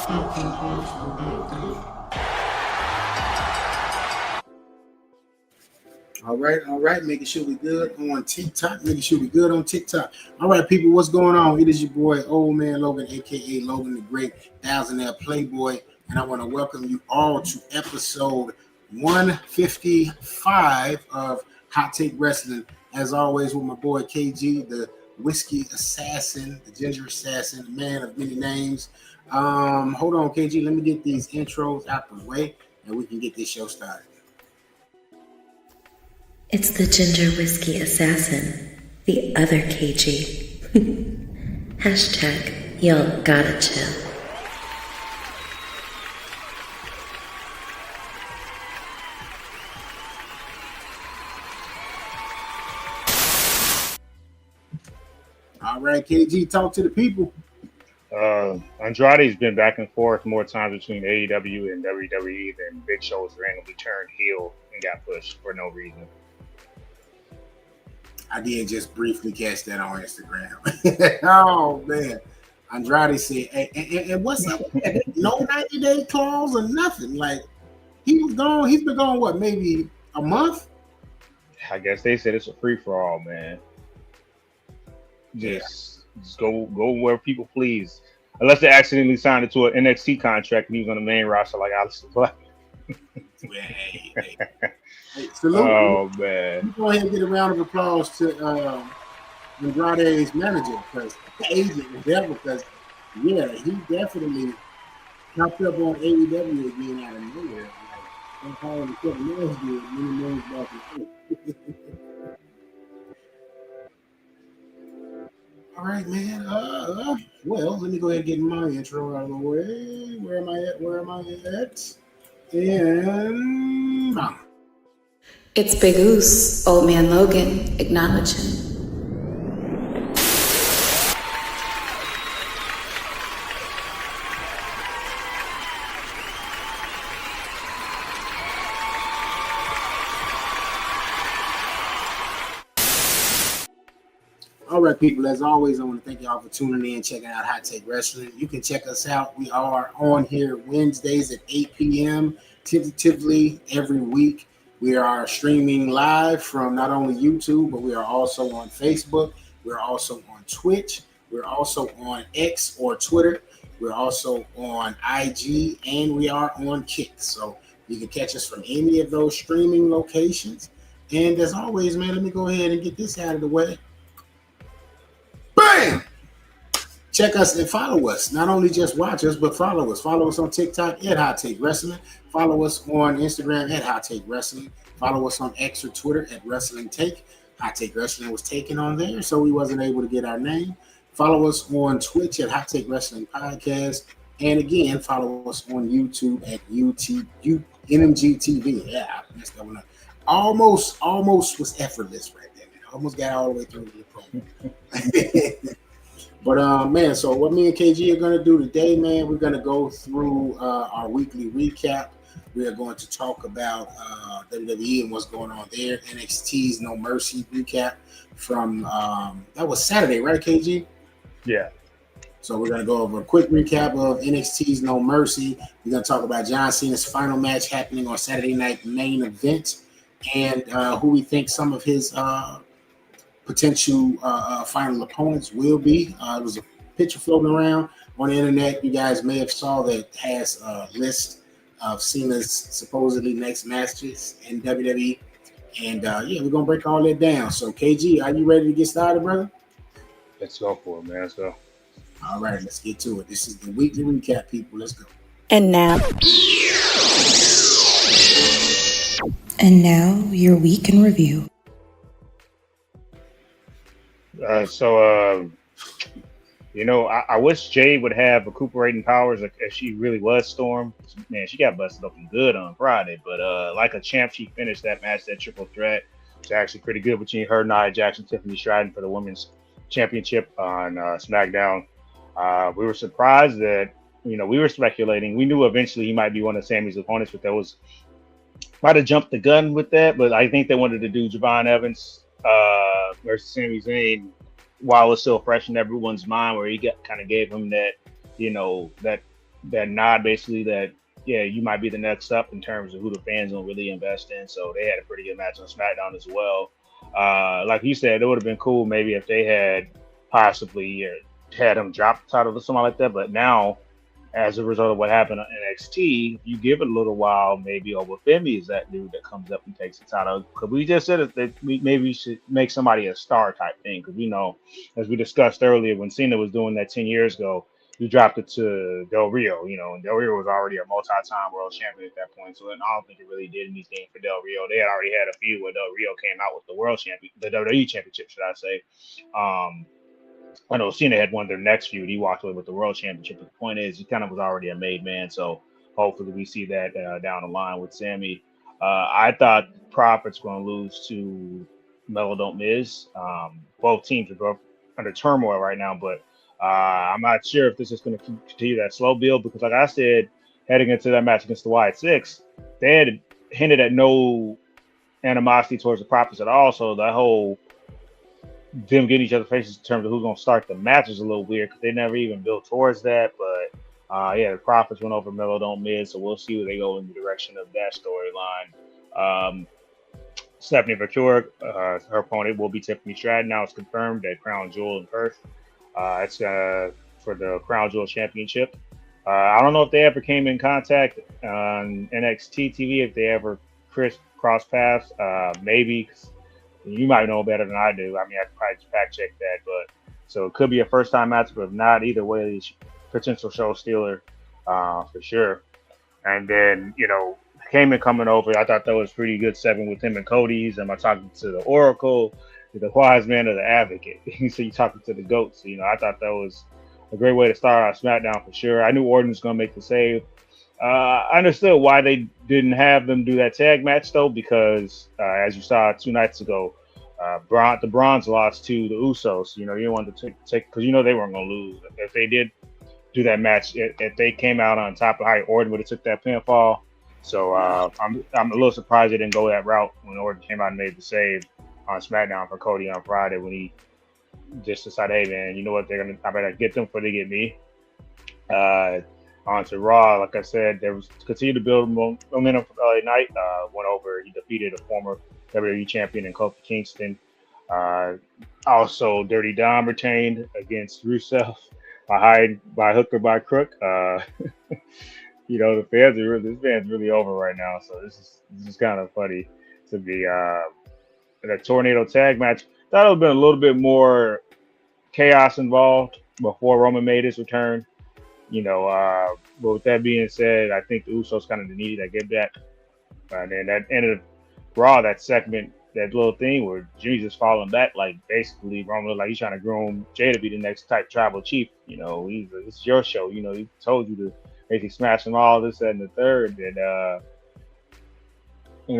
All right. Making sure we good on TikTok. Making sure we good on TikTok. All right, people, what's going on? It is your boy, Old Man Logan, aka Logan the Great, Thousandaire Playboy, and I want to welcome you all to episode 155 of Hot Take Wrestling. As always, with my boy KG, the whiskey assassin, the ginger assassin, the man of many names. Hold on, KG. Let me get these intros out the way, and we can get this show started. It's the ginger whiskey assassin, the other KG. Hashtag y'all gotta chill. All right, KG, talk to the people. Andrade's been back and forth more times between AEW and WWE than Big Show's randomly turned heel and got pushed for no reason. I did just briefly catch that on Instagram. Oh man, Andrade said, and what's up? No 90-day clause or nothing. Like he was gone. He's been gone what, maybe a month? I guess they said it's a free for all, man. Just go where people please. Unless they accidentally signed it to an NXT contract and he was on the main roster like Alistair Black. Hey, salute. Oh man! Go ahead and get a round of applause to Andrade's manager, because agent, whatever. Because yeah, he definitely popped up on AEW again out of nowhere. Like that's how the Kevin Nash did many moons back and forth. All right, man. Well, let me go ahead and get my intro out of the way. Where am I at? And It's Big Oos, Old Man Logan, acknowledging. all right, people, as always, I want to thank y'all for tuning in, checking out Hot Take Wrestling. You can check us out. We are on here Wednesdays at 8 p.m. tentatively every week. We are streaming live from not only YouTube, but we are also on Facebook. We're also on Twitch. We're also on X or Twitter. We're also on IG, and we are on Kick. So you can catch us from any of those streaming locations. And as always, man, let me go ahead and get this out of the way. Bam! Check us and follow us. Not only just watch us, but follow us. Follow us on TikTok at Hot Take Wrestling. Follow us on Instagram at Hot Take Wrestling. Follow us on X or Twitter at Wrestling Take. Hot Take Wrestling was taken on there, so we wasn't able to get our name. Follow us on Twitch at Hot Take Wrestling Podcast. And again, follow us on YouTube at NMGTV. Yeah, I messed that one up. Almost was effortless right there. Man. Almost got all the way through the program. But man, so what me and KG are gonna do today, man, we're gonna go through our weekly recap. We are going to talk about WWE and what's going on there. NXT's No Mercy recap from that was Saturday, right, KG? Yeah. So we're gonna go over a quick recap of NXT's No Mercy. We're gonna talk about John Cena's final match happening on Saturday night main event, and who we think some of his potential final opponents will be. It was a picture floating around on the internet. You guys may have saw that has a list of Cena's supposedly next matches in WWE. And yeah, we're gonna break all that down. So KG, are you ready to get started, brother? Let's go for it, man. Let's go. All right, let's get to it. This is the weekly recap, people. Let's go. And now, your week in review. I wish Jade would have recuperating powers if she really was Storm. Man, she got busted open good on Friday, but like a champ, she finished that match, that triple threat. It's actually pretty good between her, Nia Jackson, Tiffany Stratton for the women's championship on SmackDown. We were surprised that, we were speculating. We knew eventually he might be one of Sammy's opponents, but might have jumped the gun with that. But I think they wanted to do Javon Evans versus Sami Zayn while it's still fresh in everyone's mind, where he kind of gave him that, that that nod basically that yeah, you might be the next up in terms of who the fans gonna really invest in. So they had a pretty good match on SmackDown as well. Like you said, it would have been cool maybe if they had possibly had him drop the title or something like that. But now, as a result of what happened on NXT, you give it a little while, maybe over Femi is that dude that comes up and takes the title. Because we just said that we maybe should make somebody a star type thing. Because we know, as we discussed earlier, when Cena was doing that 10 years ago, he dropped it to Del Rio, and Del Rio was already a multi-time world champion at that point. So I don't think it really did anything for Del Rio. They had already had a feud where Del Rio came out with the world champion, the WWE championship, should I say. I know Cena had won their next feud. He walked away with the world championship. But the point is, he kind of was already a made man. So hopefully we see that down the line with Sammy. I thought Profit's going to lose to Melo Don't Miz. Both teams are both under turmoil right now, but I'm not sure if this is going to continue that slow build because, like I said, heading into that match against the Wyatt Six, they had hinted at no animosity towards the Profits at all. So that whole them getting each other faces in terms of who's going to start the match is a little weird because they never even built towards that. But yeah, the Profits went over Melo Don't Miz, so we'll see where they go in the direction of that storyline. Stephanie Vature, her opponent will be Tiffany Stratton. Now it's confirmed at Crown Jewel in Perth. It's for the Crown Jewel Championship. I don't know if they ever came in contact on NXT TV, if they ever crossed paths. Maybe. You might know better than I do. I mean, I could probably fact check that, but so it could be a first time match, but if not, either way, potential show stealer for sure. And then, Heyman coming over, I thought that was pretty good segment with him and Cody's. Am I talking to the Oracle, the wise man, or the advocate? So you talking to the goats. I thought that was a great way to start our SmackDown for sure. I knew Orton was going to make the save. I understood why they didn't have them do that tag match though, because as you saw 2 nights ago, the Bronze lost to the Usos. You wanted to take because they weren't going to lose. If they did do that match, if they came out on top of how Orton would have took that pinfall. So I'm a little surprised they didn't go that route when Orton came out and made the save on SmackDown for Cody on Friday when he just decided, hey man, you know what, I better get them before they get me. On to Raw, like I said, there was continue to build momentum for LA Knight. Went over, he defeated a former WWE champion in Kofi Kingston. Also, Dirty Dom retained against Rusev by hook or by crook. The fans this band's really over right now, so this is kind of funny to be in a tornado tag match. Thought it would have been a little bit more chaos involved before Roman made his return. But with that being said, I think the Usos kind of needed that get back. And then that ended Raw, that segment, that little thing where Jimmy's just falling back, like basically Roman was like he's trying to groom Jay to be the next type tribal chief. This is your show. He told you to basically smash them all, this, that, and the third. And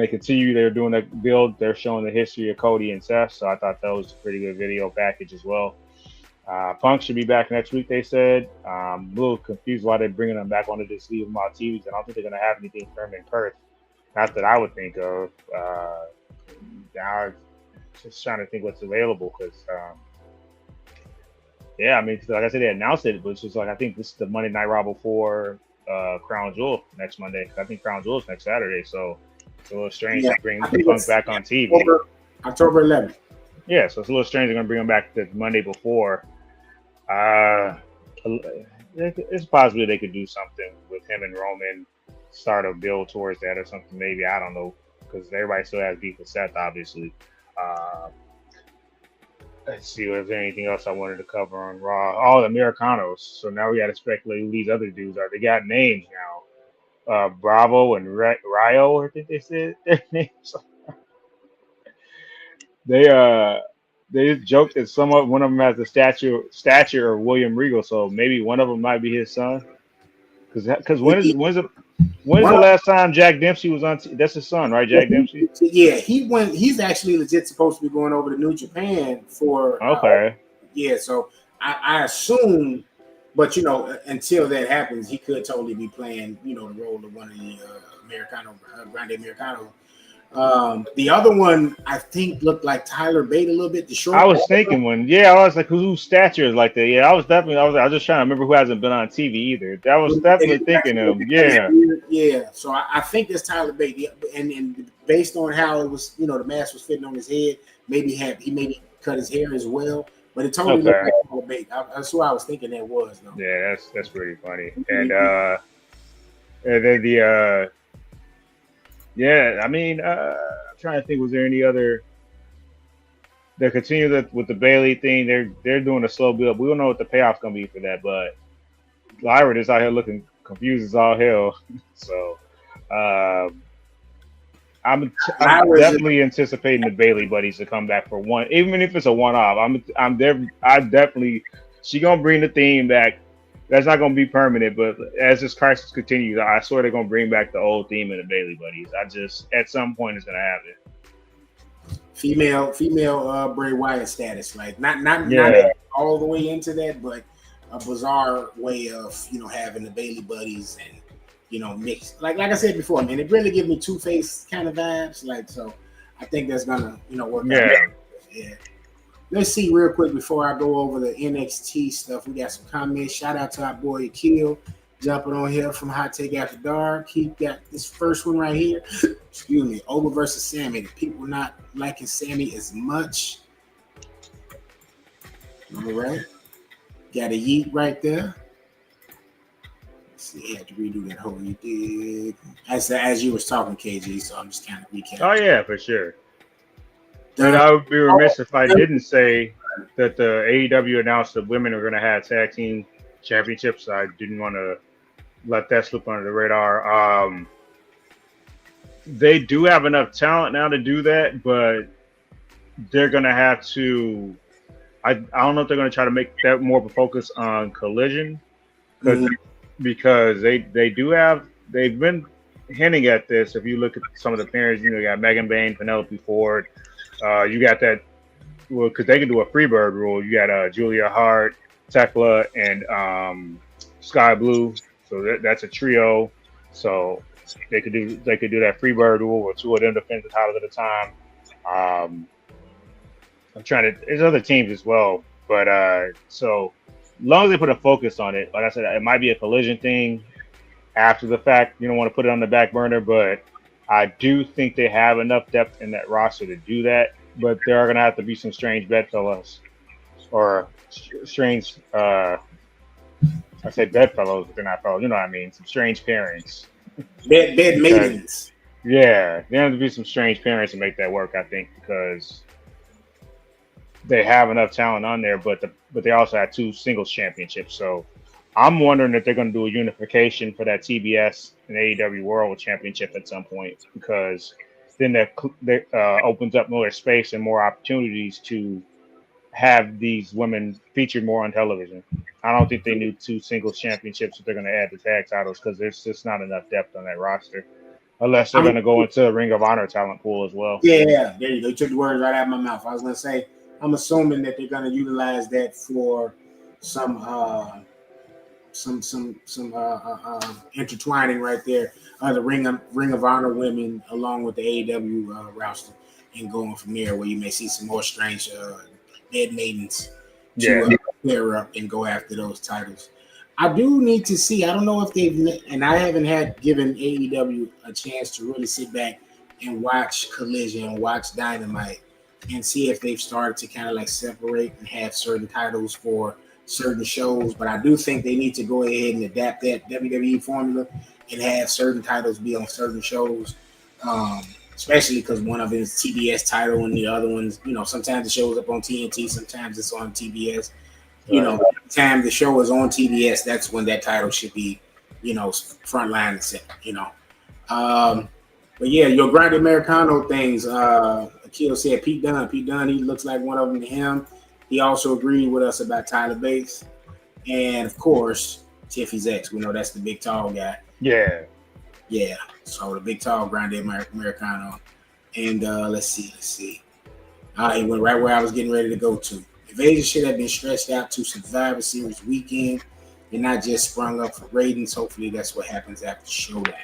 they continue, they're doing that build, they're showing the history of Cody and Seth. So I thought that was a pretty good video package as well. Punk should be back next week, they said. I'm a little confused why they're bringing them back onto this leave them on TV. I don't think they're going to have anything for him in Perth. Not that I would think of. Now, just trying to think what's available because, like I said, they announced it, but it's just like I think this is the Monday Night Raw before Crown Jewel next Monday. I think Crown Jewel is next Saturday, so it's a little strange to bring Punk back on TV. October 11th. Yeah, so it's a little strange they're going to bring him back the Monday before. It's possible they could do something with him and Roman, start a build towards that or something. Maybe, I don't know, because everybody still has beef with Seth, obviously. Let's see if there's anything else I wanted to cover on Raw. Oh, the Americanos. So now we got to speculate who these other dudes are. They got names now. Bravo and Rio, I think they said their names. They joked that one of them has the stature of William Regal, so maybe one of them might be his son. Because when's the last time Jack Dempsey was on? That's his son, right? Jack Dempsey. Yeah, he's actually legit supposed to be going over to New Japan for. Okay. So I assume, but until that happens, he could totally be playing, the role of one of the Grande Americano The other one I think looked like Tyler Bate a little bit. The I short. was thinking I was like, whose stature is like that? Yeah, I was just trying to remember who hasn't been on TV either. That was definitely thinking him. Yeah. Yeah. So I think it's Tyler Bate. Yeah, and based on how it was, the mask was fitting on his head, he maybe cut his hair as well. But it totally looked like Tyler Bate. That's what I was thinking that was though. Yeah, that's pretty funny. And then the yeah, I mean, I'm trying to think, was there any other? They continue with the Bailey thing. They're doing a slow build. We don't know what the payoff's gonna be for that, but Lyra is out here looking confused as all hell. So I'm definitely anticipating the Bailey buddies to come back for one, even if it's a one-off. I'm there. I definitely she gonna bring the theme back. That's not gonna be permanent, but as this crisis continues, I swear they're gonna bring back the old theme of the Bailey buddies. I just at some point it's gonna happen. Female Bray Wyatt status, like not all the way into that, but a bizarre way of having the Bailey buddies and mixed. Like I said before, man, it really gives me Two-Face kind of vibes. Like, so I think that's gonna work out. Yeah. Let's see real quick before I go over the NXT stuff. We got some comments. Shout out to our boy Akil jumping on here from Hot Take After Dark. He got this first one right here. Excuse me. Ola versus Sammy. The people not liking Sammy as much. All right. Got a yeet right there. Let's see. He had to redo that whole you did. As you was talking, KG, so I'm just kind of recapping. Oh, yeah, for sure. And I would be remiss if I didn't say that the AEW announced that women are going to have tag team championships. I didn't want to let that slip under the radar. They do have enough talent now to do that, but they're going to have to. I don't know if they're going to try to make that more of a focus on Collision, because they've been hinting at this. If you look at some of the parents, you got Megan Bain, Penelope Ford. You got that, well, because they can do a Freebird rule. You got Julia Hart, Tekla, and Sky Blue. So that's a trio. So they could do that Freebird rule where two of them defend the titles at a time. There's other teams as well, but so long as they put a focus on it, like I said, it might be a Collision thing after the fact. You don't want to put it on the back burner, but I do think they have enough depth in that roster to do that, but there are going to have to be some strange bedfellows or strange, I say bedfellows, but they're not fellows, you know what I mean? Some strange pairings. Bed maidens. Yeah, there have to be some strange pairings to make that work, I think, because they have enough talent on there, but they also have two singles championships, so I'm wondering if they're going to do a unification for that TBS and AEW World Championship at some point, because then that opens up more space and more opportunities to have these women featured more on television. I don't think they need two singles championships if they're going to add the tag titles, because there's just not enough depth on that roster, unless they're going to go into the Ring of Honor talent pool as well. Yeah, there you go. You took the words right out of my mouth. I was going to say, I'm assuming that they're going to utilize that for some intertwining right there. The Ring of Honor women along with the AEW roster, and going from there, where you may see some more strange dead maidens to pair up and go after those titles. I do need to see. I don't know if and I haven't given AEW a chance to really sit back and watch Collision, watch Dynamite, and see if they've started to kind of like separate and have certain titles for certain shows. But I do think they need to go ahead and adapt that WWE formula and have certain titles be on certain shows, especially because one of it is TBS title and the other one's, sometimes it shows up on TNT, sometimes it's on TBS. Every time the show is on TBS, that's when that title should be, front line and center, But yeah, your Grande Americano things, Akil said Pete Dunne. Pete Dunne, he looks like one of them to him. He also agreed with us about Tyler Bates. And, of course, Tiffy's ex. We know that's the big, tall guy. Yeah. Yeah. So the big, tall Grande Americano. And let's see. He went right where I was getting ready to go to. Invasion should have been stretched out to Survivor Series weekend and not just sprung up for ratings. Hopefully that's what happens after Showdown.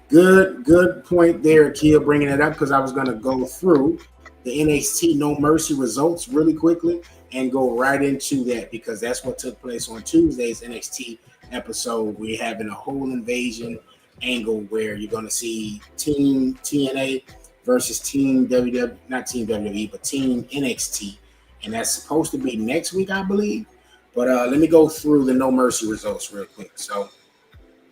Good point there, Kia, bringing it up because I was going to go through the NXT No Mercy results really quickly and go right into that because that's what took place on Tuesday's NXT episode. We're having a whole invasion angle where you're going to see Team TNA versus Team WWE, not Team WWE, but Team NXT. And that's supposed to be next week, I believe. But let me go through the No Mercy results real quick. So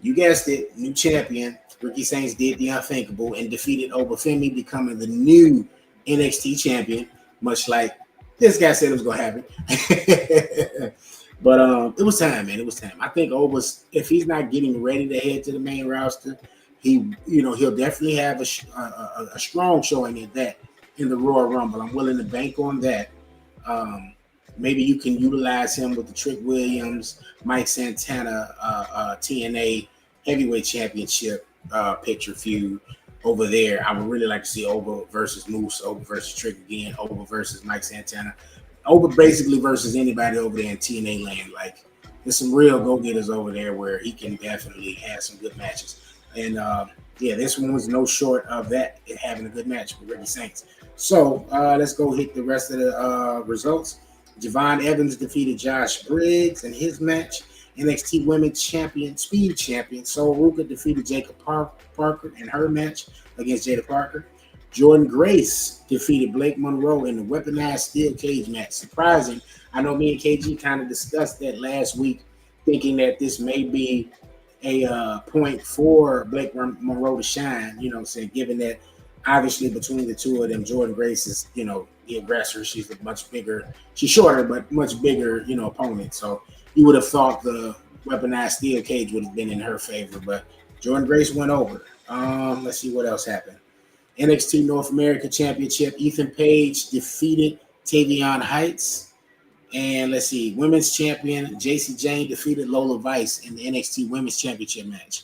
you guessed it, new champion. Ricky Saints did the unthinkable and defeated Obafemi, becoming the new NXT champion, much like this guy said it was going to happen. But it was time, man. It was time. I think Oba's, if he's not getting ready to head to the main roster, he'll definitely have a strong showing at that in the Royal Rumble. I'm willing to bank on that. Maybe you can utilize him with the Trick Williams, Mike Santana, TNA Heavyweight Championship picture feud over there. I would really like to see Oba versus Moose, Oba versus Trick again, Oba versus Mike Santana, Oba basically versus anybody over there in TNA land. Like, there's some real go-getters over there where he can definitely have some good matches. And this one was no short of that, having a good match with Ricky Saints. So let's go hit the rest of the results. Javon Evans defeated Josh Briggs in his match. NXT Women's Champion, Speed Champion, Sol Ruka defeated Jacob Parker in her match against Jada Parker. Jordan Grace defeated Blake Monroe in the weaponized steel cage match. Surprising. I know me and KG kind of discussed that last week, thinking that this may be a point for Blake Monroe to shine, saying, given that obviously between the two of them, Jordan Grace is, the aggressor. She's a much bigger, she's shorter, but much bigger, opponent. So you would have thought the weaponized steel cage would have been in her favor, but Jordan Grace went over. Let's see what else happened. NXT North American Championship, Ethan Page defeated Tavion Heights. And let's see, Women's Champion, JC Jane defeated Lola Vice in the NXT Women's Championship match.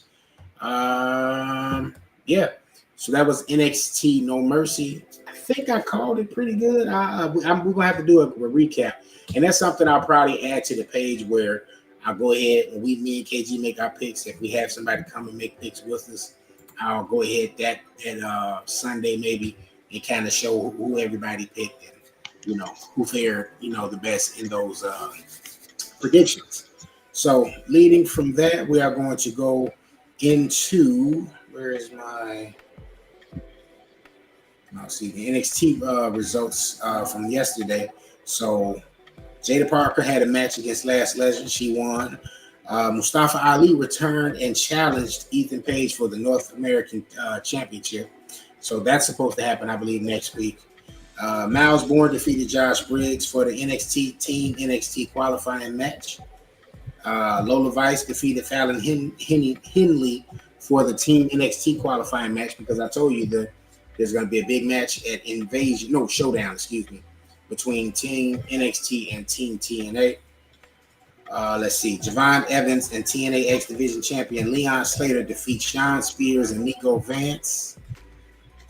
So that was NXT No Mercy. I think I called it pretty good. We're going to have to do a recap. And that's something I'll probably add to the page where I'll go ahead and me and KG make our picks. If we have somebody come and make picks with us, I'll go ahead that Sunday maybe and kind of show who everybody picked and, who fared, the best in those predictions. So leading from that, we are going to go into, where is my... I'll see the NXT results from yesterday. So Jada Parker had a match against Last Legend. She won. Mustafa Ali returned and challenged Ethan Page for the North American Championship. So that's supposed to happen, I believe, next week. Miles Bourne defeated Josh Briggs for the Team NXT qualifying match. Lola Vice defeated Fallon Henley for the Team NXT qualifying match because I told you that there's going to be a big match at Showdown, between Team NXT and Team TNA. Let's see. Javon Evans and TNA X Division Champion Leon Slater defeat Sean Spears and Nico Vance.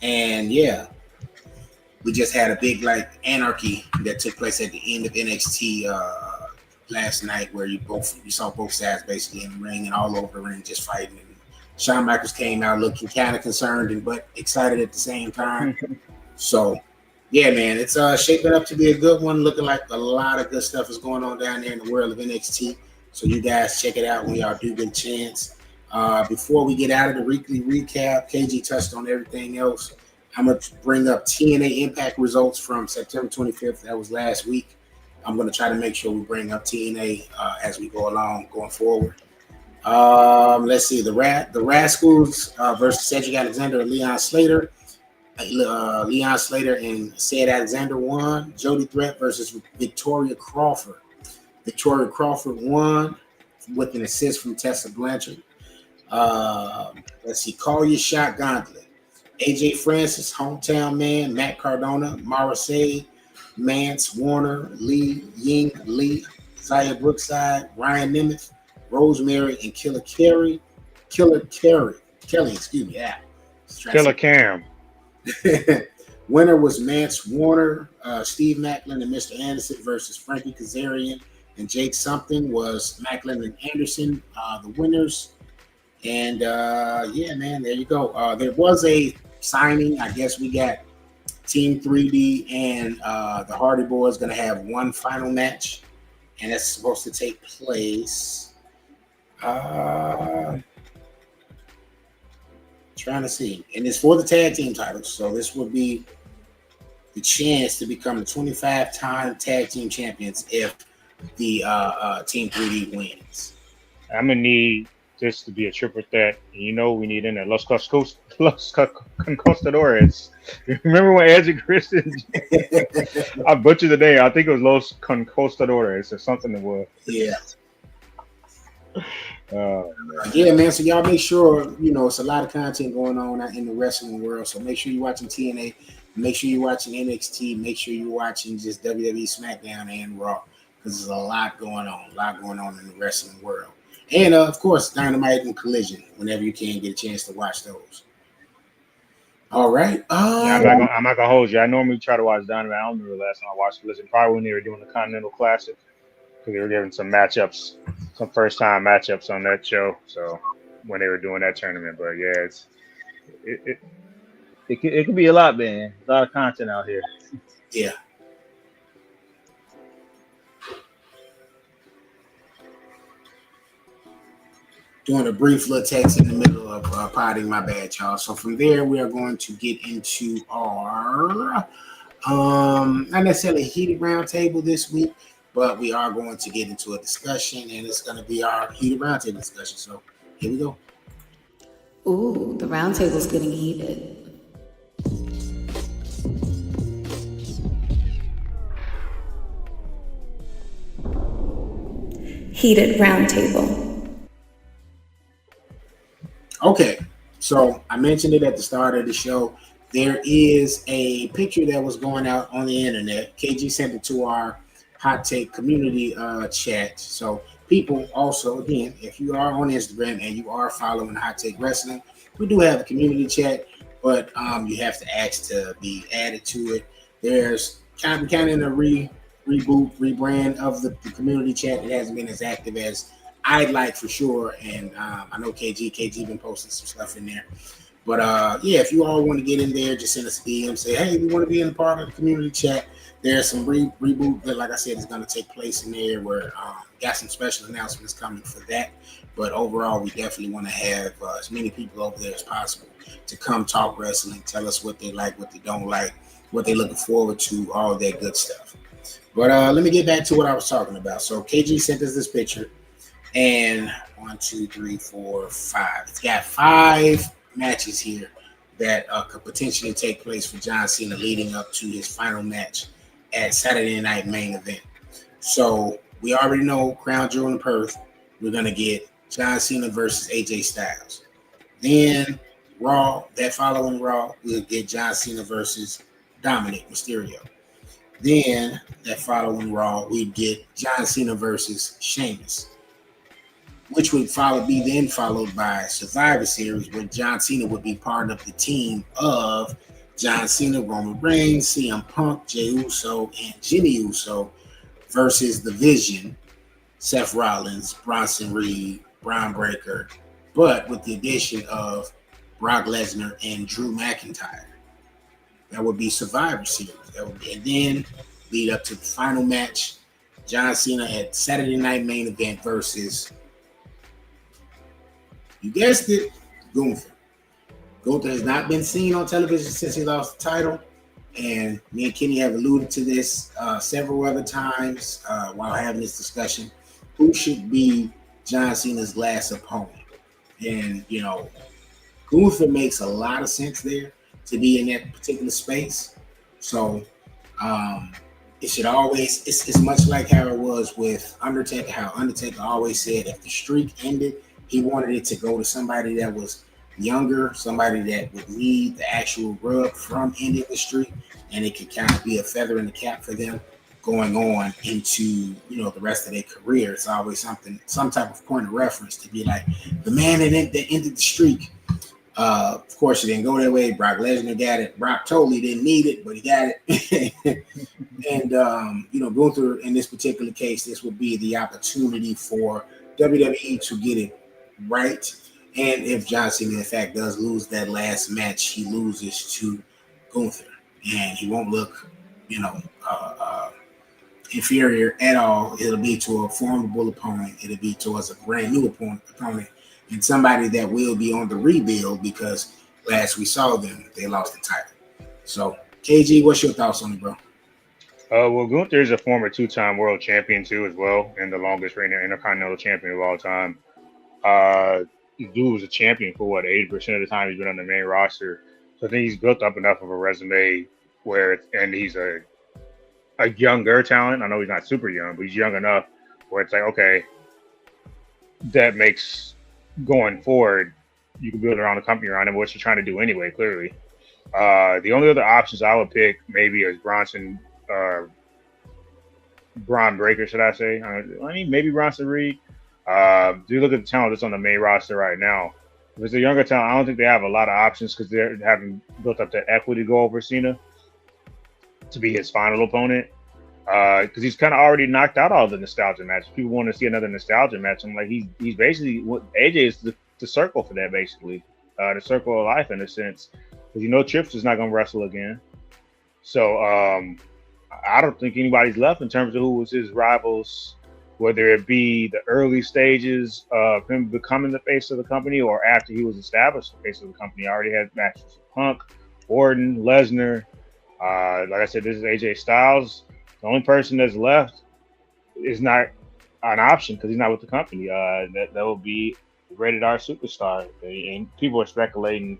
And we just had a big anarchy that took place at the end of NXT last night, where you saw both sides basically in the ring and all over the ring just fighting. And Shawn Michaels came out looking kind of concerned but excited at the same time. So, yeah, man, it's shaping up to be a good one. Looking like a lot of good stuff is going on down there in the world of NXT. So you guys check it out when y'all do get a chance. Before we get out of the weekly recap, KG touched on everything else. I'm going to bring up TNA Impact results from September 25th. That was last week. I'm going to try to make sure we bring up TNA as we go along going forward. Let's see. The Rascals versus Cedric Alexander and Leon Slater. Leon Slater and Ced Alexander won. Jody Threat versus Victoria Crawford. Victoria Crawford won with an assist from Tessa Blanchard. Let's see. Call Your Shot Gauntlet. AJ Francis, Hometown Man, Matt Cardona, Morrissey, Mance Warner, Lee Ying Lee, Zaya Brookside, Ryan Nemeth, Rosemary, and Killer Kelly. Yeah. Killer Cam. Winner was Mance Warner. Steve Macklin and Mr. Anderson versus Frankie Kazarian and Jake Something was Macklin and Anderson, the winners. And yeah, man, there you go. There was a signing. I guess we got Team 3D and the Hardy Boys going to have one final match, and it's supposed to take place. Trying to see, and it's for the tag team titles. So this would be the chance to become the 25-time tag team champions if the Team 3D wins. I'm gonna need this to be a triple threat. You know, we need in there Los Conquistadores. Remember when Edge and Christian? I butchered the name. I think it was Los Conquistadores or something. It was. Yeah. Man. Yeah, man. So y'all make sure, it's a lot of content going on out in the wrestling world. So make sure you're watching TNA. Make sure you're watching NXT. Make sure you're watching just WWE SmackDown and Raw, because there's a lot going on in the wrestling world. And of course, Dynamite and Collision, whenever you can get a chance to watch those. All right. Yeah, I'm not gonna hold you. I normally try to watch Dynamite. I don't remember the last time I watched Collision. Probably when they were doing the Continental Classic, because they were giving some matchups, some first time matchups on that show. So when they were doing that tournament, but yeah, it could be a lot, man. A lot of content out here. Yeah. Doing a brief little text in the middle of potting, my bad, y'all. So from there, we are going to get into our not necessarily heated roundtable this week, but we are going to get into a discussion, and it's going to be our heated roundtable discussion. So here we go. Ooh, the roundtable's getting heated. Heated roundtable. Okay, so I mentioned it at the start of the show. There is a picture that was going out on the internet. KG sent it to our Hot Take community chat. So people also, again, if you are on Instagram and you are following Hot Take Wrestling, we do have a community chat, but you have to ask to be added to it. There's kind of in a rebrand of the community chat. It hasn't been as active as I'd like for sure, and I know KG been posting some stuff in there. But yeah, if you all want to get in there, just send us a DM. Say, hey, we want to be in part of the community chat. There's some reboot that, like I said, is going to take place in there. Where got some special announcements coming for that. But overall, we definitely want to have as many people over there as possible to come talk wrestling, tell us what they like, what they don't like, what they're looking forward to, all that good stuff. But let me get back to what I was talking about. So KG sent us this picture. And 1, 2, 3, 4, 5. It's got 5 matches here that could potentially take place for John Cena leading up to his final match at Saturday Night Main Event. So we already know Crown Jewel in Perth. We're going to get John Cena versus AJ Styles. Then Raw, that following Raw, we'll get John Cena versus Dominic Mysterio. Then that following Raw, we get John Cena versus Sheamus, which would be followed by Survivor Series, where John Cena would be part of the team of John Cena, Roman Reigns, CM Punk, Jey Uso, and Jimmy Uso versus The Vision, Seth Rollins, Bronson Reed, Braun Breaker, but with the addition of Brock Lesnar and Drew McIntyre. That would be Survivor Series. And then lead up to the final match, John Cena at Saturday Night Main Event versus, you guessed it, Gunther. Gunther has not been seen on television since he lost the title. And me and Kenny have alluded to this several other times while having this discussion. Who should be John Cena's last opponent? And, Gunther makes a lot of sense there to be in that particular space. So it should always, it's much like how it was with Undertaker, how Undertaker always said if the streak ended, he wanted it to go to somebody that was younger, somebody that would need the actual rub from ending the streak, and it could kind of be a feather in the cap for them going on into the rest of their career. It's always some type of point of reference to be like the man that ended the streak. Of course, it didn't go that way. Brock Lesnar got it. Brock totally didn't need it, but he got it. And Gunther, in this particular case, this would be the opportunity for WWE to get it right And if John Cena, in fact, does lose that last match, he loses to Gunther. And he won't look, you know, inferior at all. It'll be to a formidable opponent. It'll be towards a brand new opponent and somebody that will be on the rebuild because last we saw them, they lost the title. So, KG, what's your thoughts on it, bro? Well, Gunther is a former two-time world champion too, as well, and the longest reigning Intercontinental champion of all time. The dude was a champion for what 80% of the time he's been on the main roster. So I think he's built up enough of a resume and he's a younger talent. I know he's not super young, but he's young enough where it's like, okay, that makes going forward, you can build around the company around him, what you're trying to do anyway, clearly. The only other options I would pick maybe is Braun Breaker, should I say? Maybe Bronson Reed. Do you look at the talent that's on the main roster right now? If it's a younger talent, I don't think they have a lot of options because they haven't built up that equity to go over Cena to be his final opponent. Because he's kind of already knocked out all the nostalgia matches. People want to see another nostalgia match. I'm like, he's basically what AJ is the circle for that, basically. The circle of life in a sense. Because Trips is not going to wrestle again. So I don't think anybody's left in terms of who was his rivals, whether it be the early stages of him becoming the face of the company or after he was established the face of the company. I already had matches with Punk, Orton, Lesnar. Like I said, this is AJ Styles. The only person that's left is not an option because he's not with the company. That will be Rated R Superstar. And people are speculating,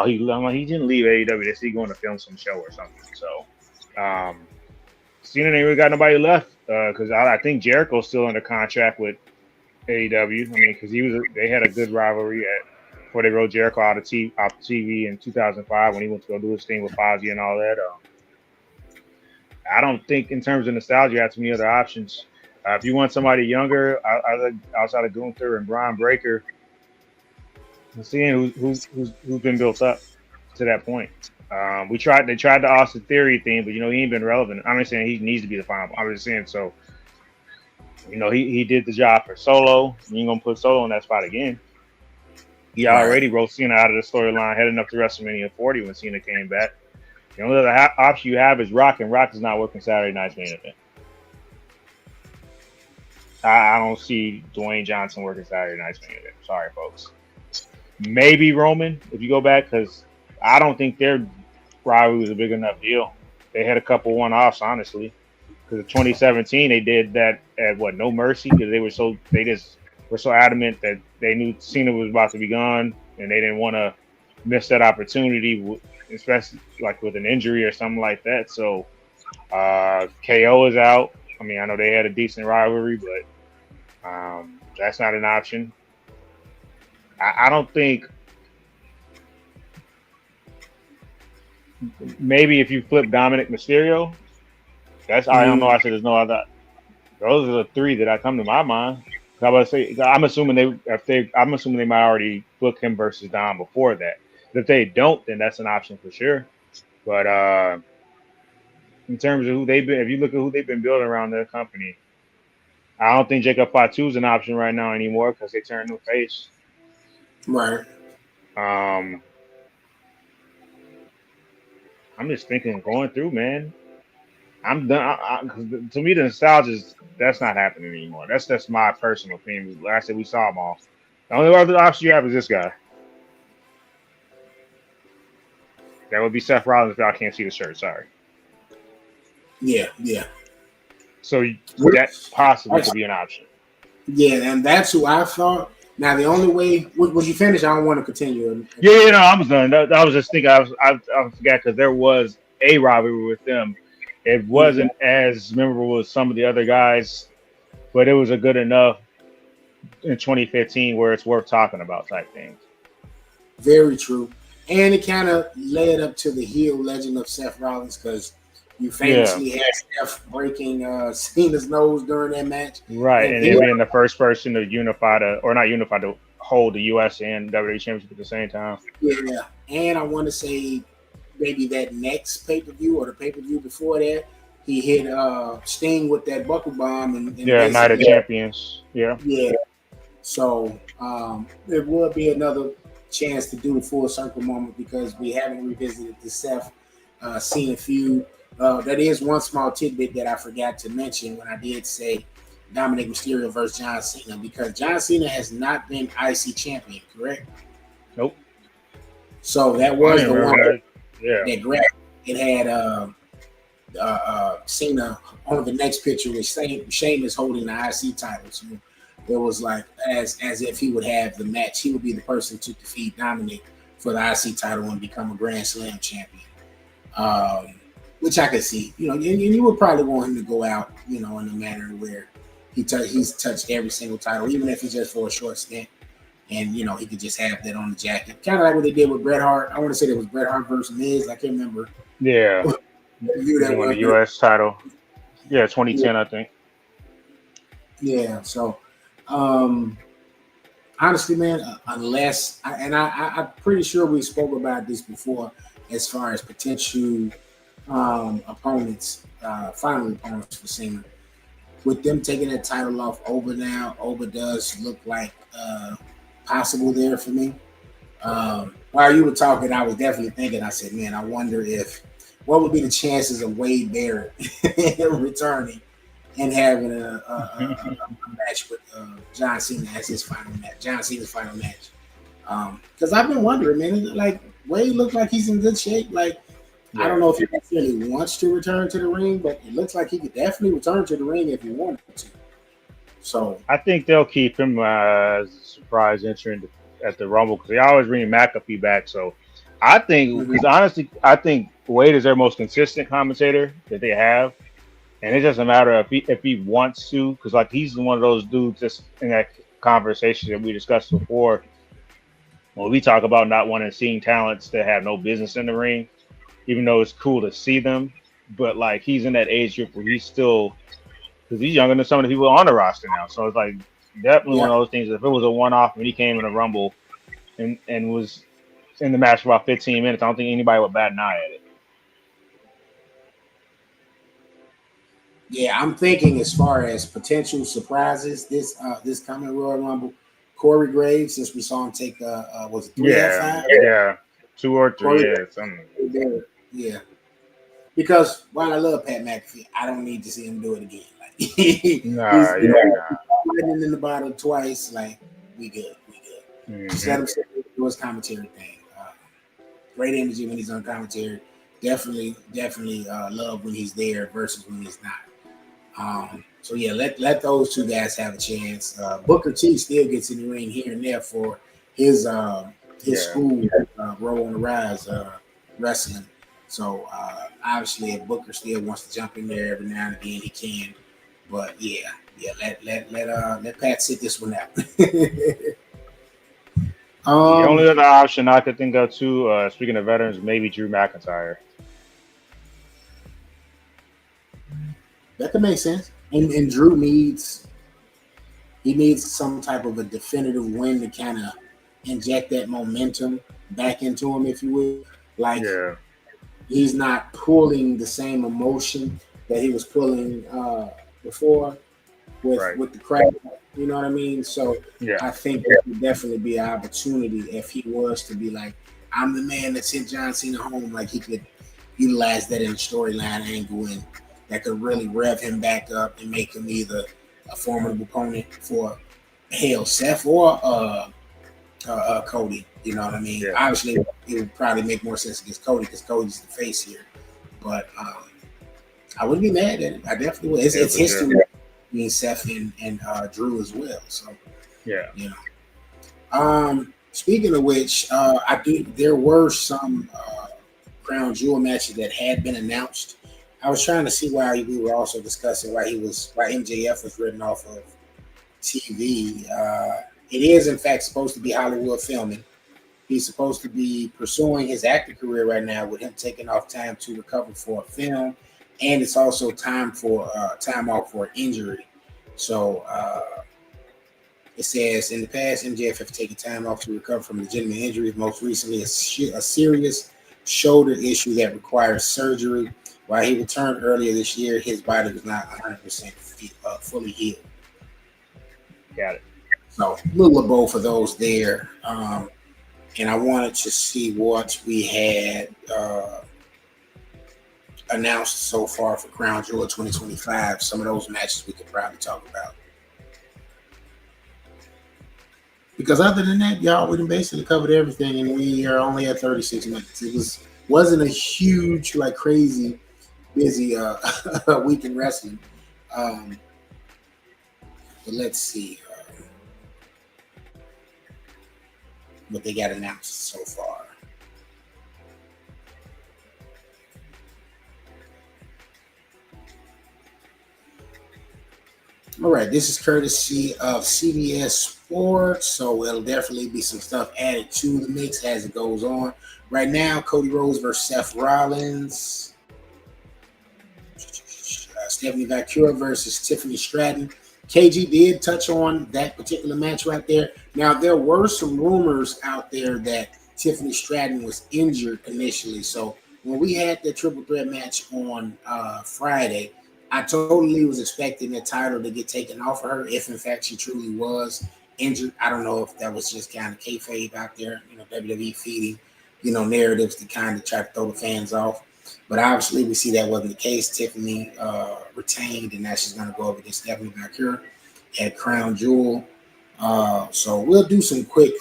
he didn't leave AEW. They see going to film some show or something. So Cena ain't really got nobody left because I think Jericho's still under contract with AEW. I mean, because they had a good rivalry before they wrote Jericho out of TV in 2005 when he went to go do his thing with Fozzy and all that. I don't think in terms of nostalgia you have too many other options. If you want somebody younger outside of Gunther and Braun Breaker, I'm seeing who's been built up to that point. They tried the Austin Theory thing, but he ain't been relevant. I'm not saying he needs to be the final. I'm just saying so. He did the job for Solo. You ain't gonna put Solo in that spot again. He already wrote Cena out of the storyline heading up to WrestleMania 40 when Cena came back. The only other option you have is Rock, and Rock is not working Saturday night's main event. I don't see Dwayne Johnson working Saturday night's main event. Sorry, folks. Maybe Roman, if you go back, because I don't think their rivalry was a big enough deal. They had a couple one-offs, honestly. Because in 2017, they did that at No Mercy, because they just were so adamant that they knew Cena was about to be gone, and they didn't want to miss that opportunity, especially like with an injury or something like that. So KO is out. I mean, I know they had a decent rivalry, but that's not an option. I don't think. Maybe if you flip Dominic Mysterio, I don't know. I said there's no other. Those are the three that I come to my mind. I'm assuming they might already book him versus Dom before that. If they don't, then that's an option for sure. But in terms of if you look at who they've been building around their company, I don't think Jacob Fatu is an option right now anymore because they turned new face. Right. I'm just thinking, going through, man. I'm done. To me, the nostalgia that's not happening anymore. That's my personal opinion. Like I said, we saw them all. The only other option you have is this guy. That would be Seth Rollins, but I can't see the shirt. Sorry. Yeah. So that possibly could be an option. Yeah, and that's who I thought. Now, the only way was you finished? I don't want to continue. Yeah, no, I was done. I was just thinking. I forgot because there was a rivalry with them. It wasn't as memorable as some of the other guys, but it was a good enough in 2015 where it's worth talking about type things. Very true. And it kind of led up to the heel legend of Seth Rollins because you famously had Seth breaking Cena's nose during that match. Right, and then being the first person to hold the U.S. and WWE Championship at the same time. Yeah, and I want to say maybe that next pay-per-view or the pay-per-view before that, he hit Sting with that buckle bomb. And Night of Champions. Yeah. So there will be another chance to do the full circle moment because we haven't revisited the Seth Cena feud. That is one small tidbit that I forgot to mention when I did say Dominic Mysterio versus John Cena because John Cena has not been IC champion, correct? Nope. So that I was didn't the one remember that. Yeah. that grabbed. It had Cena on the next picture with Sheamus holding the IC title. So it was like as if he would have the match. He would be the person to defeat Dominic for the IC title and become a Grand Slam champion. Which I could see, and you would probably want him to go out, in a manner where he's touched every single title, even if it's just for a short stint, and he could just have that on the jacket, kind of like what they did with Bret Hart. I want to say it was Bret Hart versus Miz. I can't remember. Yeah. That Won the U.S. title. Yeah, 2010, I think. Yeah. So, honestly, man, I'm pretty sure we spoke about this before, as far as potential opponents, final opponents for Cena. With them taking that title off Oba now, Oba does look like possible there for me. While you were talking, I was definitely thinking. I said, man, I wonder what would be the chances of Wade Barrett returning and having a match with John Cena as his final match, John Cena's final match. Because I've been wondering, man, like Wade looks like he's in good shape. Like, I don't know if he necessarily wants to return to the ring, but it looks like he could definitely return to the ring if he wanted to. So I think they'll keep him as a surprise entrant at the Rumble because they always bring McAfee back. So I think, because honestly, I think Wade is their most consistent commentator that they have, and it doesn't matter if he wants to, because like he's one of those dudes just in that conversation that we discussed before. When we talk about not wanting seeing talents that have no business in the ring, even though it's cool to see them, but like he's in that age group where he's still, because he's younger than some of the people on the roster now. So it's like definitely one of those things. If it was a one-off when he came in a Rumble and was in the match for about 15 minutes, I don't think anybody would bat an eye at it. Yeah, I'm thinking as far as potential surprises this coming Royal Rumble, Corey Graves, since we saw him take was it 3 out of 5? Yeah, 2 or 3, Corey, yeah, something. Yeah. Because while I love Pat McAfee, I don't need to see him do it again. Like he's lightning in the bottle twice. Like we good. Just let him do his commentary thing. Great energy when he's on commentary. Definitely love when he's there versus when he's not. So yeah, let those two guys have a chance. Booker T still gets in the ring here and there for his school Roll on the Rise wrestling. So obviously, if Booker still wants to jump in there every now and again, he can. But let Pat sit this one out. The only other option I could think of too, speaking of veterans, maybe Drew McIntyre. That could make sense. And Drew needs some type of a definitive win to kind of inject that momentum back into him, if you will. Like he's not pulling the same emotion that he was pulling before with the crowd. You know what I mean? So I think that would definitely be an opportunity if he was to be like, I'm the man that sent John Cena home. Like he could utilize that in a storyline angle and that could really rev him back up and make him either a formidable opponent for Seth or Cody. You know what I mean? Obviously, it would probably make more sense against Cody because Cody's the face here. But I wouldn't be mad at it. I definitely would. It's history between Seth and Drew as well. So speaking of which, there were some crown jewel matches that had been announced. I was trying to see why we were also discussing why MJF was written off of TV. It is in fact supposed to be Hollywood filming. He's supposed to be pursuing his acting career right now with him taking off time to recover for a film, and it's also time off for an injury. So it says in the past, MJF have taken time off to recover from legitimate injuries, most recently a serious shoulder issue that requires surgery. While he returned earlier this year, his body was not 100% fully healed. Got it. So a little of both of those there. And I wanted to see what we had announced so far for Crown Jewel 2025. Some of those matches we could probably talk about. Because other than that, y'all, we done basically covered everything, and we are only at 36 minutes. Wasn't a huge, like crazy, busy week in wrestling. But let's see what they got announced so far. All right, this is courtesy of CBS Sports, so it'll definitely be some stuff added to the mix as it goes on. Right now, Cody Rhodes versus Seth Rollins. Stephanie Vacura versus Tiffany Stratton. KG did touch on that particular match right there. Now, there were some rumors out there that Tiffany Stratton was injured initially. So when we had the triple threat match on Friday, I totally was expecting the title to get taken off of her if, in fact, she truly was injured. I don't know if that was just kind of kayfabe out there, WWE feeding, narratives to kind of try to throw the fans off. But obviously, we see that wasn't the case. Tiffany retained, and now she's going to go over against Stephanie Vacura at Crown Jewel. So we'll do some quick,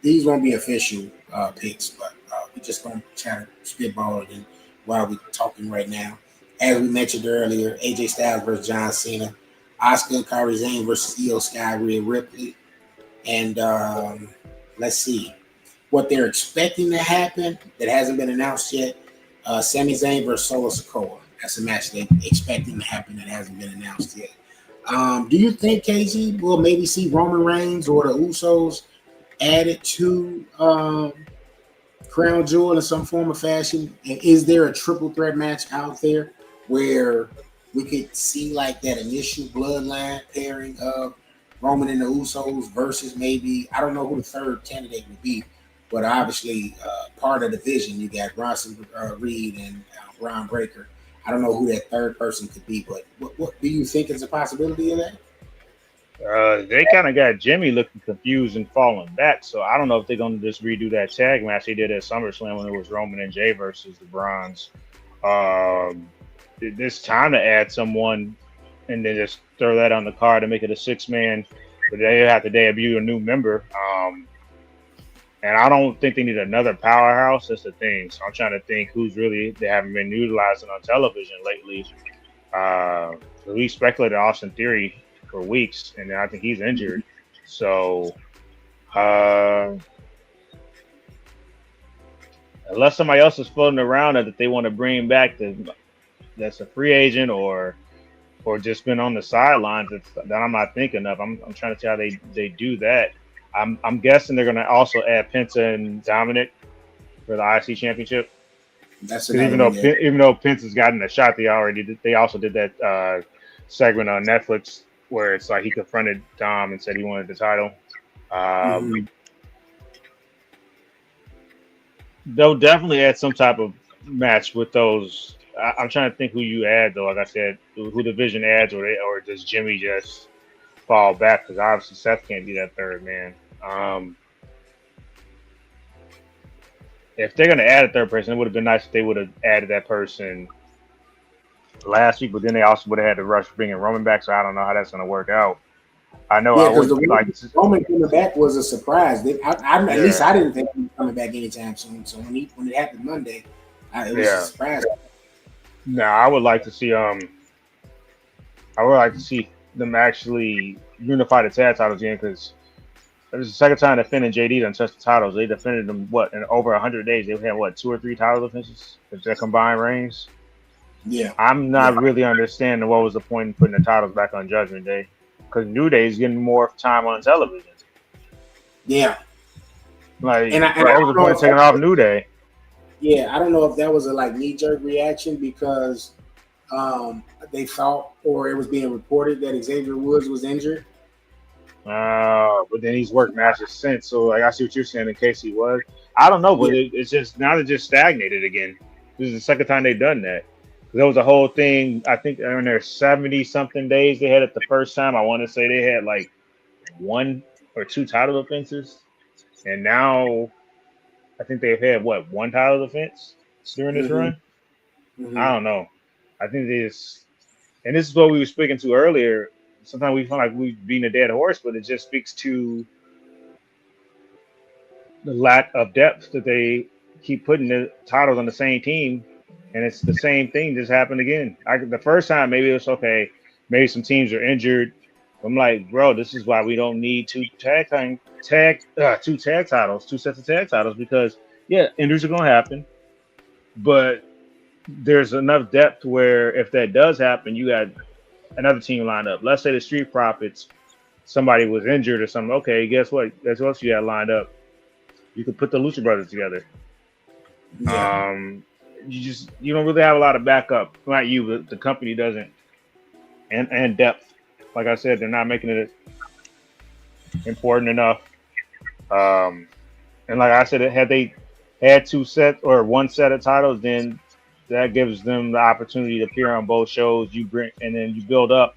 these won't be official picks, but we're just going to try to spitball it while we're talking right now. As we mentioned earlier, AJ Styles versus John Cena, Asuka and Kairi Sane versus Io Sky, Rhea Ripley, and let's see what they're expecting to happen that hasn't been announced yet. Sami Zayn versus Solo Sikoa. That's a match they're expecting to happen that hasn't been announced yet. Do you think KG will maybe see Roman Reigns or the Usos added to Crown Jewel in some form of fashion? And is there a triple threat match out there where we could see like that initial bloodline pairing of Roman and the Usos versus maybe, I don't know who the third candidate would be, but obviously part of the vision, you got Bronson Reed and Ron Breakker. I don't know who that third person could be, but what do you think is a possibility of that? They kind of got Jimmy looking confused and falling back, so I don't know if they're going to just redo that tag match they did at SummerSlam when it was Roman and Jay versus the Bronze. This time to add someone and then just throw that on the card and make it a 6-man, but they have to debut a new member. And I don't think they need another powerhouse. That's the thing. So I'm trying to think they haven't been utilizing on television lately. We speculated Austin Theory for weeks, and I think he's injured. So unless somebody else is floating around that they want to bring back that's a free agent or just been on the sidelines that I'm not thinking of. I'm trying to see how they do that. I'm guessing they're going to also add Penta and Dominic for the IC championship. That's even though Pence has gotten a shot, they also did that segment on Netflix where it's like he confronted Dom and said he wanted the title. They'll definitely add some type of match with those. I'm trying to think who you add though. Like I said, who the Vision adds, or does Jimmy just fall back? Because obviously Seth can't be that third man. If they're going to add a third person, it would have been nice if they would have added that person last week, but then they also would have had to rush bringing Roman back, so I don't know how that's going to work out. I know Roman coming back was a surprise. At least I didn't think he was coming back anytime soon. So when it happened Monday, it was a surprise. No, I would like to see them actually unify the tag titles again, because it was the second time defending JD done touched the titles. They defended them in over 100 days. They had 2 or 3 title defenses with their combined reigns. Yeah, I'm not really understanding what was the point in putting the titles back on Judgment Day, because New Day is getting more time on television. Yeah, what was the point of taking off New Day? Yeah, I don't know if that was a knee-jerk reaction because they thought, or it was being reported that Xavier Woods was injured. But then he's worked matches since, so I see what you're saying. In case he was, I don't know, but it's just now they're just stagnated again. This is the second time they've done that. There was a whole thing. I think in their 70-something days they had it the first time. I want to say they had one or two title defenses, and now I think they've had one title defense during this Mm-hmm. run. I Mm-hmm. don't know. I think this, and this is what we were speaking to earlier. Sometimes we feel like we've beaten a dead horse, but it just speaks to the lack of depth that they keep putting the titles on the same team, and it's the same thing just happened again. The first time maybe it was okay, maybe some teams are injured. I'm like, bro, this is why we don't need two tag titles, two sets of tag titles, because yeah, injuries are gonna happen, but there's enough depth where if that does happen, you got another team lined up. Let's say the Street Profits, somebody was injured or something. Okay, guess what? Guess what else you got lined up? You could put the Lucha Brothers together. Yeah. You don't really have a lot of backup. Not you, but the company doesn't, and depth. Like I said, they're not making it important enough. Um, and like I said, had they had two set or one set of titles, then that gives them the opportunity to appear on both shows. You bring and then you build up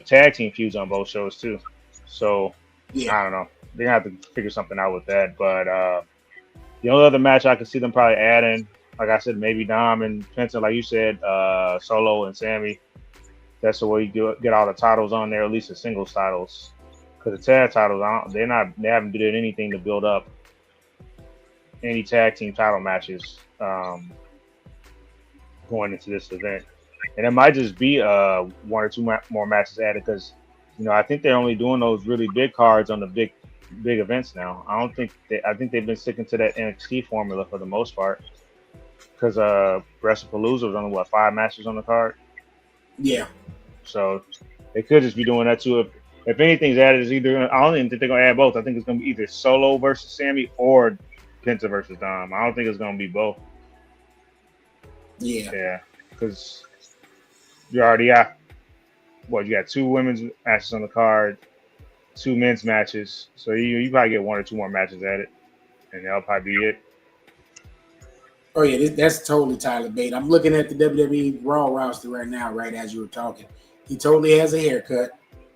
tag team feuds on both shows too. So Yeah. I don't know. They have to figure something out with that. But the only other match I could see them probably adding, like I said, maybe Dom and Penta, like you said, Solo and Sammy. That's the way you get all the titles on there, at least the singles titles. Because the tag titles, they haven't did anything to build up any tag team title matches going into this event. And it might just be one or two more matches added because I think they're only doing those really big cards on the big events now. I think they've been sticking to that NXT formula for the most part because WrestlePalooza was only 5 matches on the card. Yeah. So they could just be doing that too. If anything's added, is either I don't even think they're gonna add both. I think it's gonna be either Solo versus Sammy or Penta versus Dom. I don't think it's gonna be both. Yeah. Yeah, because you already got you got 2 women's matches on the card, 2 men's matches. So you probably get 1 or 2 more matches at it, and that'll probably be it. Oh yeah, that's totally Tyler Bate. I'm looking at the WWE Raw roster right now, right as you were talking. He totally has a haircut.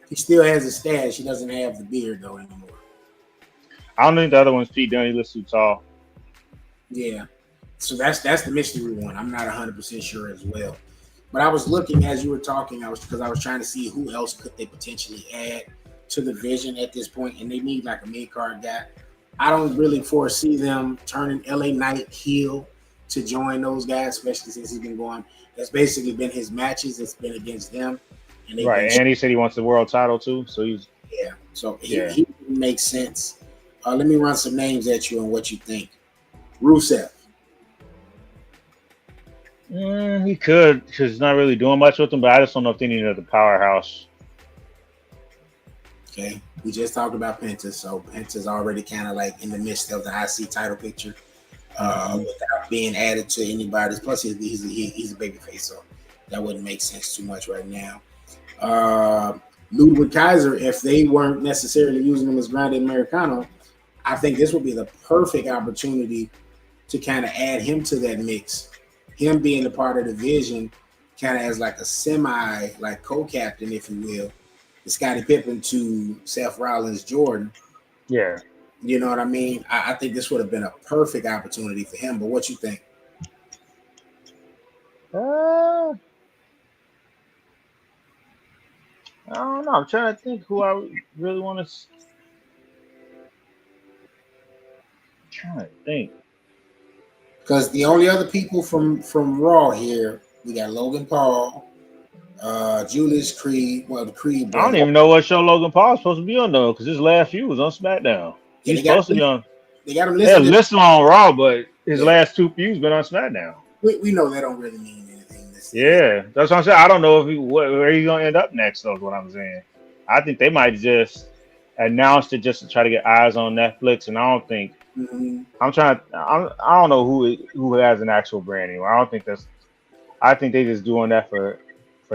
He still has a stash. He doesn't have the beard though anymore. I don't think the other one's Pete Dunne. He looks too tall. Yeah. So that's the mystery one. I'm not 100% sure as well. But I was looking as you were talking. I was trying to see who else could they potentially add to the vision at this point, and they need like a mid card guy. I don't really foresee them turning LA Knight heel to join those guys, especially since he's been going. That's basically been his matches. It's been against them, and Right, and he said he wants the world title too. So he's he makes sense. Let me run some names at you and what you think. Rusev. He could because he's not really doing much with them, but I just don't know if they need another powerhouse. Okay, we just talked about Penta, so Penta's already kind of like in the midst of the IC title picture without being added to anybody's. Plus, he's a babyface, so that wouldn't make sense too much right now. Ludwig Kaiser, if they weren't necessarily using him as Grande Americano, I think this would be the perfect opportunity to kind of add him to that mix. Him being a part of the vision, kind of as like a semi, like co-captain, if you will, the Scottie Pippen to Seth Rollins Jordan. Yeah. You know what I mean? I think this would have been a perfect opportunity for him. But what you think? I don't know. I'm trying to think who I really want to. Trying to think. Because the only other people from Raw here, we got Logan Paul, Julius Creed. Well, the Creed brother. I don't even know what show Logan Paul's supposed to be on though, because his last feud was on SmackDown. Yeah, He's supposed to be on. They got him listed on Raw, but his last 2 feuds been on SmackDown. We know that don't really mean anything. Yeah, that's what I'm saying. I don't know if where he's gonna end up next. Though, is what I'm saying. I think they might just announced it just to try to get eyes on Netflix, and I don't think. Mm-hmm. I don't know who has an actual brand anymore. I don't think that's. I think they just doing that for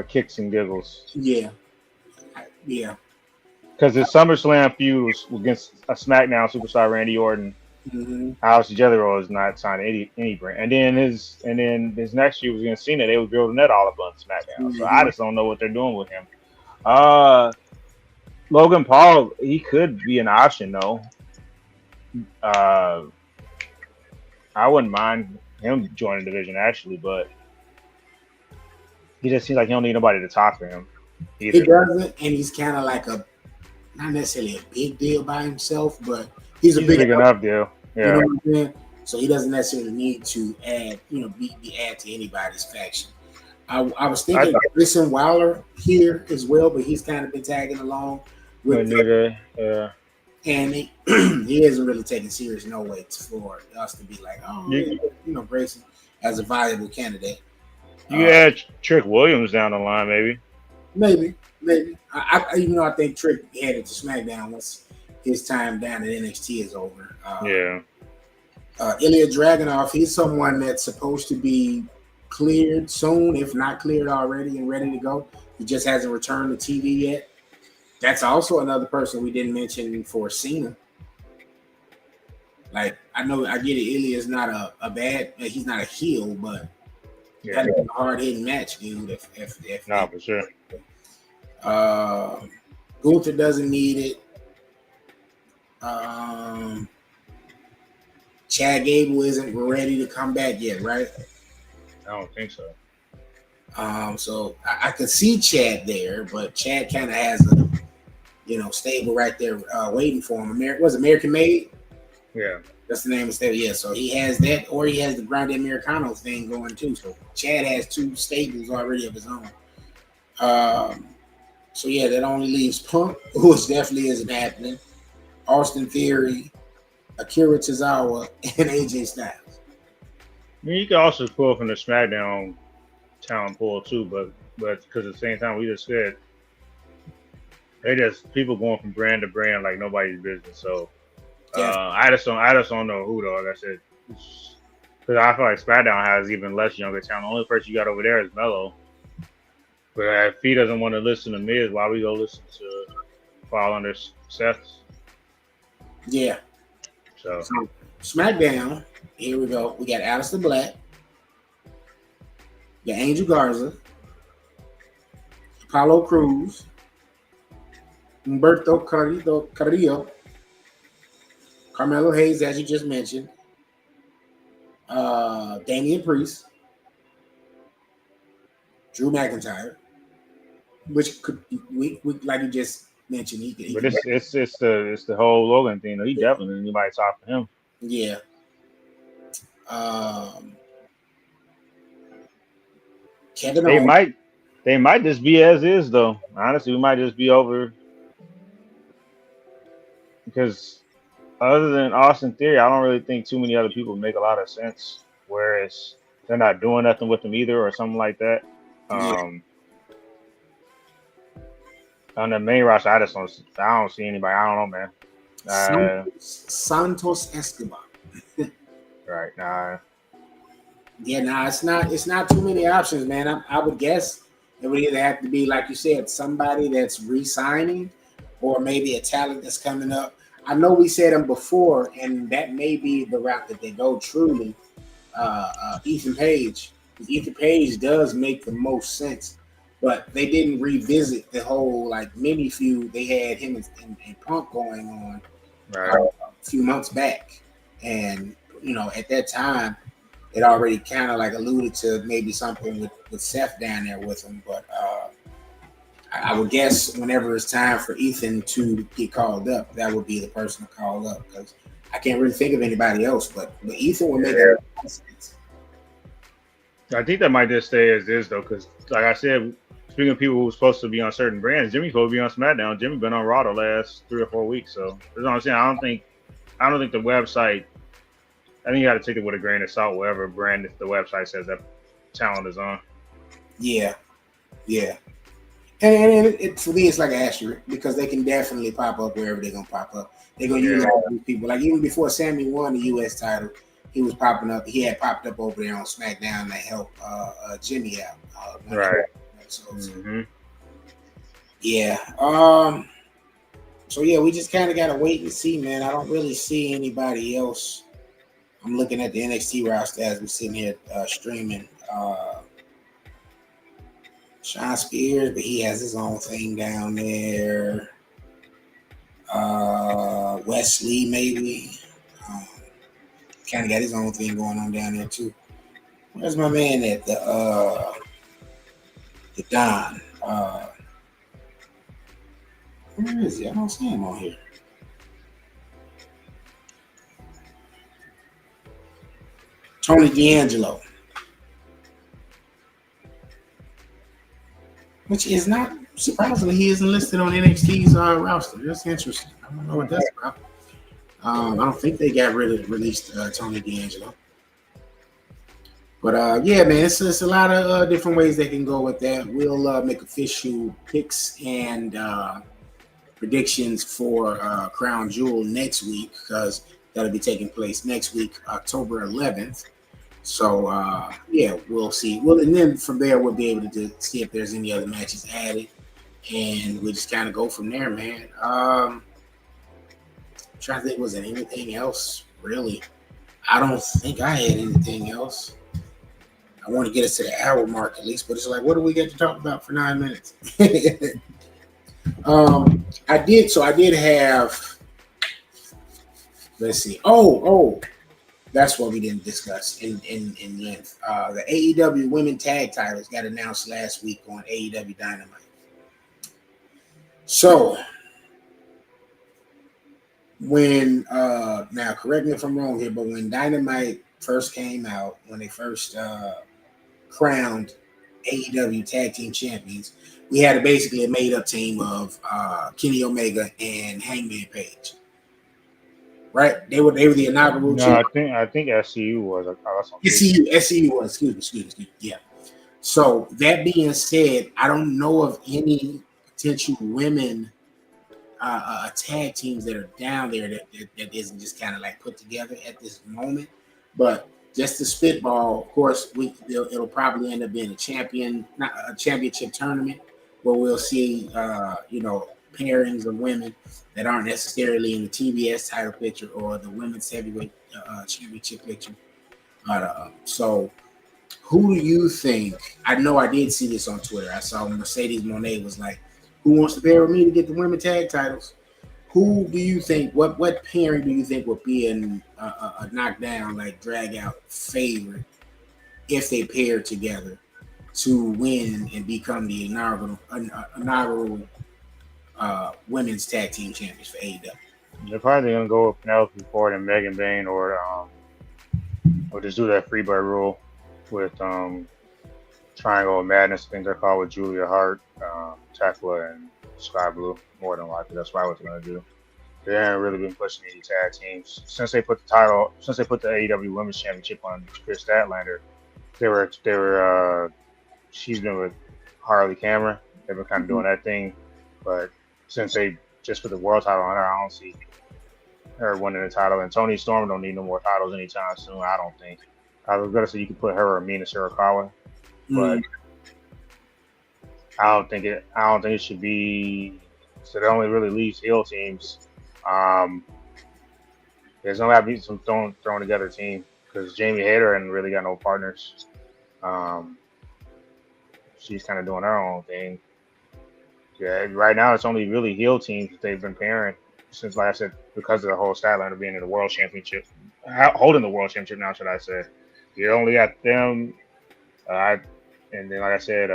kicks and giggles. Yeah. Because the SummerSlam feud was against a SmackDown superstar, Randy Orton. Mm-hmm. Obviously, Jelly Roll is not signing any brand. And then his next feud was against Cena. They were building that all up on SmackDown. Mm-hmm. So I just don't know what they're doing with him. Logan Paul, he could be an option though. Uh, I wouldn't mind him joining the division actually, but he just seems like he don't need nobody to talk for him He either. doesn't, and he's kind of like a not necessarily a big deal by himself, but he's a He's a big, big enough deal. you know Yeah, what I'm saying? So he doesn't necessarily need to add, be add to anybody's faction. I was I thinking Grayson Waller here as well, but he's kind of been tagging along with, knew that. Yeah, and he isn't really taking serious no way for us to be like, oh, you yeah, Grayson as a viable candidate. you could add Trick Williams down the line maybe. Maybe. Even though I think Trick headed to SmackDown once his time down at NXT is over. Yeah, Ilya Dragunov, he's someone that's supposed to be cleared soon, if not cleared already and ready to go. He just hasn't returned to TV yet. That's also another person we didn't mention for Cena. Like, I get it. Ilya is not a bad, he's not a heel, but yeah, that's a hard hitting match, dude. If no, for sure. Gunther doesn't need it. Chad Gable isn't ready to come back yet, right? I don't think so. So I could see Chad there, but Chad kind of has a stable right there waiting for him. American Made? Yeah, That's the name of the stable. Yeah, so he has that, or he has the Grande Americano thing going too. So Chad has two stables already of his own. So yeah, that only leaves Punk, which definitely isn't happening. Austin Theory, Akira Tozawa, and AJ Styles. I mean, you could also pull from the SmackDown talent pool too, but because at the same time we just said they just people going from brand to brand like nobody's business. So I just don't know who though. Like I said, because I feel like SmackDown has even less younger talent. The only person you got over there is Mello. But if he doesn't want to listen to Miz, why we go listen to fall under Seth? Yeah. So SmackDown, here we go. We got Aleister Black, we got Angel Garza, Apollo Cruz, Humberto Carrillo, Carmelo Hayes, as you just mentioned, Damian Priest, Drew McIntyre, which could we like you just mentioned. but it's the whole Logan thing. He definitely need anybody to talk for him. Yeah. Kevin Owens. They might just be as is though. Honestly, we might just be over because other than Austin Theory, I don't really think too many other people make a lot of sense. Whereas they're not doing nothing with them either, or something like that. On the main roster, I don't see anybody. I don't know, man. Santos Escobar. Right, nah. Yeah, it's not too many options, man. I would guess it would either have to be, like you said, somebody that's re-signing or maybe a talent that's coming up. I know we said them before, and that may be the route that they go truly. Ethan Page. Ethan Page does make the most sense, but they didn't revisit the whole mini feud they had him and Punk going on a few months back. And, at that time, it already kind of alluded to maybe something with Seth down there with him. But I would guess whenever it's time for Ethan to get called up, that would be the person to call up, because I can't really think of anybody else. But Ethan will make a sense. I think that might just stay as is though, because like I said, speaking of people who were supposed to be on certain brands, Jimmy's supposed to be on SmackDown. Jimmy been on Raw the last 3 or 4 weeks, so that's what I'm saying. I don't think the website. I think you got to take it with a grain of salt, whatever brand the website says that talent is on. Yeah. And it for me, it's like an asterisk, because they can definitely pop up wherever they're gonna pop up. They're gonna use all these people. Like even before Sammy won the U.S. title, he was popping up. He had popped up over there on SmackDown to help Jimmy out. Right. Yeah. So yeah, we just kind of gotta wait and see, man. I don't really see anybody else. I'm looking at the NXT roster as we're sitting here streaming. Sean Spears, but he has his own thing down there. Wesley, maybe. Um, kind of got his own thing going on down there too. Where's my man at the Don? Where is he? I don't see him on here. Tony D'Angelo, which is not surprisingly, he isn't listed on NXT's roster. That's interesting. I don't know what that's about. I don't think they got released Tony D'Angelo. But yeah, man, it's a lot of different ways they can go with that. We'll make official picks and predictions for Crown Jewel next week because that'll be taking place next week, October 11th. So yeah, we'll see. Well, and then from there we'll be able to see if there's any other matches added, and we just kind of go from there, man. I'm trying to think, was there anything else really? I don't think I had anything else. I want to get us to the hour mark at least, but it's like, what do we get to talk about for 9 minutes? I did have. Let's see. Oh. That's what we didn't discuss in length. The AEW Women Tag Titles got announced last week on AEW Dynamite. So, when now correct me if I'm wrong here, but when Dynamite first came out, when they first crowned AEW Tag Team Champions, we had basically a made-up team of Kenny Omega and Hangman Page. Right, they were the inaugural. No, I think SCU was. SCU was. Excuse me. Yeah. So that being said, I don't know of any potential women tag teams that are down there that isn't just kind of like put together at this moment. But just to spitball, of course, it'll probably end up being a championship tournament where we'll see pairings of women that aren't necessarily in the TBS title picture or the women's heavyweight championship picture. So who do you think? I know I did see this on Twitter. I saw Mercedes Moné was like, who wants to pair with me to get the women tag titles? Who do you think, what pairing do you think would be a knockdown, like drag out favorite if they pair together to win and become the inaugural women's tag team champions for AEW? They're probably gonna go with Penelope Ford and Megan Bayne, or just do that Freebird rule with Triangle of Madness, I think they're called, with Julia Hart, Tekla, and Sky Blue. More than likely, that's probably what they're gonna do. They haven't really been pushing any tag teams since they put the AEW Women's Championship on Chris Statlander. They were she's been with Harley Cameron. They've been kind of doing that thing, but since they just put the world title on her, I don't see her winning the title. And Toni Storm don't need no more titles anytime soon, I don't think. I was gonna say you could put her or Mina Shirakawa, but I don't think it should be. So that only really leaves heel teams. There's gonna have to be some thrown together team because Jamie Hayter hasn't really got no partners. She's kind of doing her own thing. Yeah, right now it's only really heel teams that they've been pairing since, like I said, because of the whole Statlander being in the World Championship, holding the World Championship now, should I say. You only got them, and then like I said,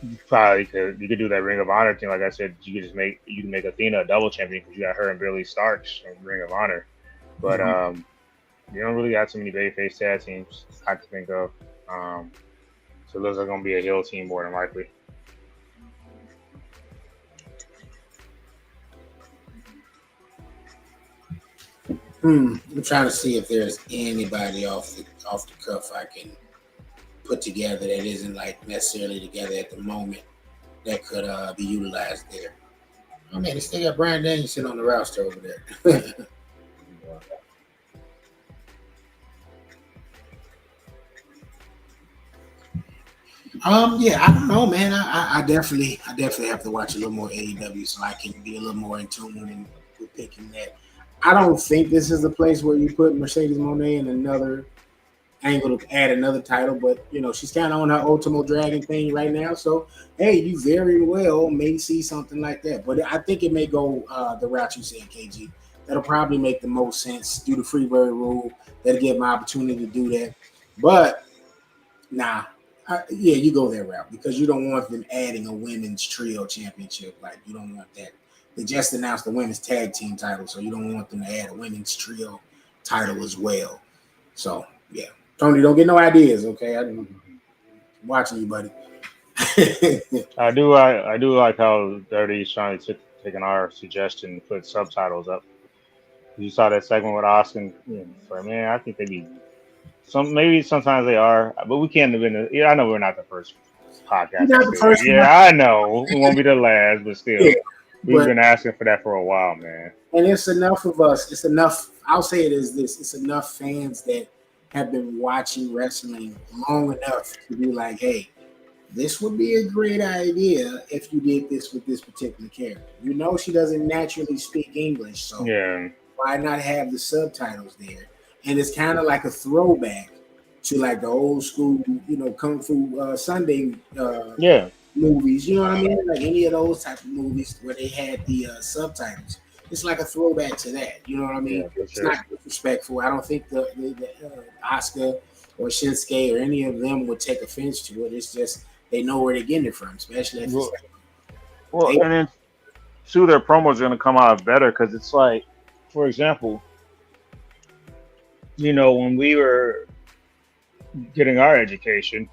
you could do that Ring of Honor thing. Like I said, you can make Athena a double champion because you got her and Billy Starks from Ring of Honor. But you don't really got too many babyface tag teams I can think of. So those are going to be a heel team more than likely. I'm trying to see if there's anybody off the cuff I can put together that isn't like necessarily together at the moment that could be utilized there. Oh man, they still got Bryan Danielson on the roster over there. Yeah, I don't know, man. I definitely have to watch a little more AEW so I can be a little more in tune with picking that. I don't think this is the place where you put Mercedes Moné in angle to add another title, but she's kind of on her Ultimo Dragon thing right now. So hey, you very well may see something like that. But I think it may go the route you said, KG. That'll probably make the most sense. Do the Freebird rule. That'll give my opportunity to do that. But nah, yeah, you go that route because you don't want them adding a women's trio championship. Like you don't want that. They just announced the women's tag team title, so you don't want them to add a women's trio title as well. So yeah, Tony, don't get no ideas, okay? I'm watching you, buddy. I do like how Dirty's trying to take our suggestion and put subtitles up. You saw that segment with Austin. For man, I think they be maybe sometimes they are, but we can't have been. Yeah, I know we're not the first You're podcast to not the say that. first one. Yeah, I know we won't be the last, but still, Yeah, we've but been asking for that for a while, man. and it's enough of us. It's enough. I'll say it as this: it's enough fans that have been watching wrestling long enough to be like, "Hey, this would be a great idea if you did this with this particular character." She doesn't naturally speak English, so Yeah, why not have the subtitles there? And it's kind of like a throwback to like the old school, Kung Fu Sunday yeah, movies. You know what I mean? Like any of those type of movies where they had the subtitles. It's like a throwback to that. You know what I mean? yeah, for It's sure. not disrespectful. I don't think the Oscar or Shinsuke or any of them would take offense to it. It's just they know where they're getting it from, especially if it's Well, like, well, hey, and then too, their promos are gonna come out better because it's like, for example, when we were getting our education,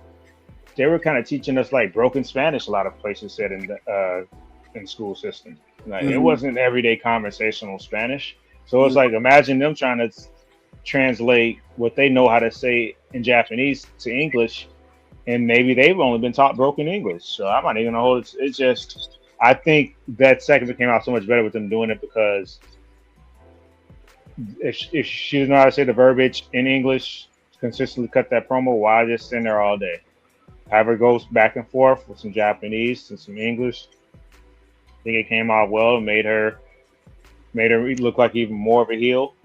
they were kind of teaching us like broken Spanish. A lot of places said in school systems, like it mhm, wasn't everyday conversational Spanish. So it's mhm. like imagine them trying to translate what they know how to say in Japanese to English, and maybe they've only been taught broken English. So I'm not even gonna hold it. It's just I think that segment came out so much better with them doing it because if she doesn't know how to say the verbiage in English, consistently cut that promo, why just stand there all day? Have her goes back and forth with some Japanese and some English. I think it came out well and made her look like even more of a heel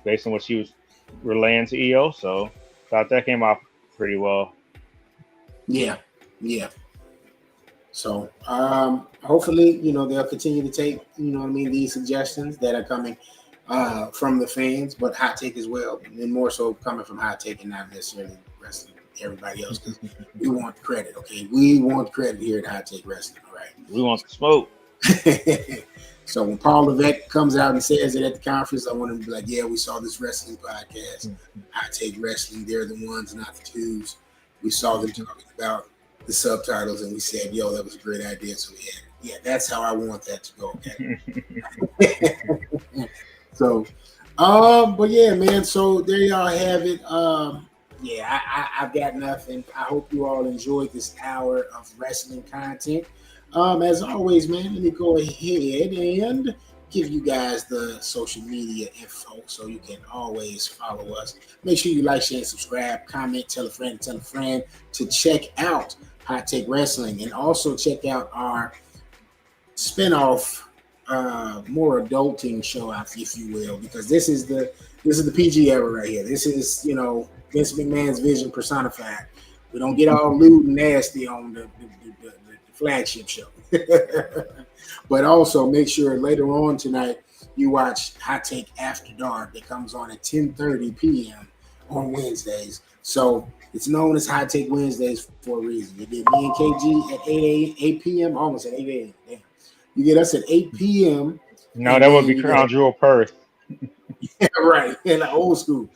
based on what she was relaying to EO. So thought that came off pretty well. Yeah, yeah. So hopefully, they'll continue to take, these suggestions that are coming from the fans, but hot take as well, and more so coming from hot take and not necessarily wrestling everybody else because we want credit. Okay, we want credit here at Hot Take Wrestling. All We want the smoke. right. So when Paul Levesque comes out and says it at the conference, I want him to be like, "Yeah, we saw this wrestling podcast. Hot Take Wrestling. They're the ones, not the twos. We saw them talking about the subtitles, and we said, yo, that was a great idea. So yeah, that's how I want that to go. Okay. So, but yeah, man. So there y'all have it. Yeah, I've got nothing. I hope you all enjoyed this hour of wrestling content. As always, man, let me go ahead and give you guys the social media info so you can always follow us. Make sure you like, share, and subscribe, comment, tell a friend to check out Hot Take Wrestling and also check out our spinoff, more adulting show, if you will, because this is the PG era right here. This is Vince McMahon's vision personified. We don't get all lewd and nasty on the flagship show. But also make sure later on tonight you watch Hot Take After Dark that comes on at 10:30 p.m. on Wednesdays. So it's known as Hot Take Wednesdays for a reason. You get me and KG at 8 p.m. almost at 8 a.m. Damn. You get us at 8 p.m. No, and that would then be you get Crown Jewel Perth. right in the old school.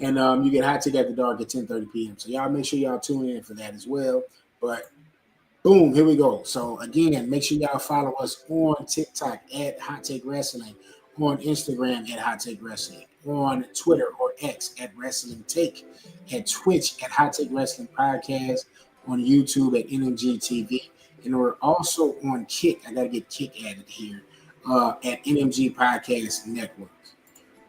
And you get Hot Take After Dark at 10:30 p.m. So y'all make sure y'all tune in for that as well. But boom, here we go. So again, make sure y'all follow us on TikTok at Hot Take Wrestling, on Instagram at Hot Take Wrestling, on Twitter or X at Wrestling Take, at Twitch at Hot Take Wrestling Podcast, on YouTube at NMG TV, and we're also on Kick. I gotta get Kick added here at NMG Podcast Network.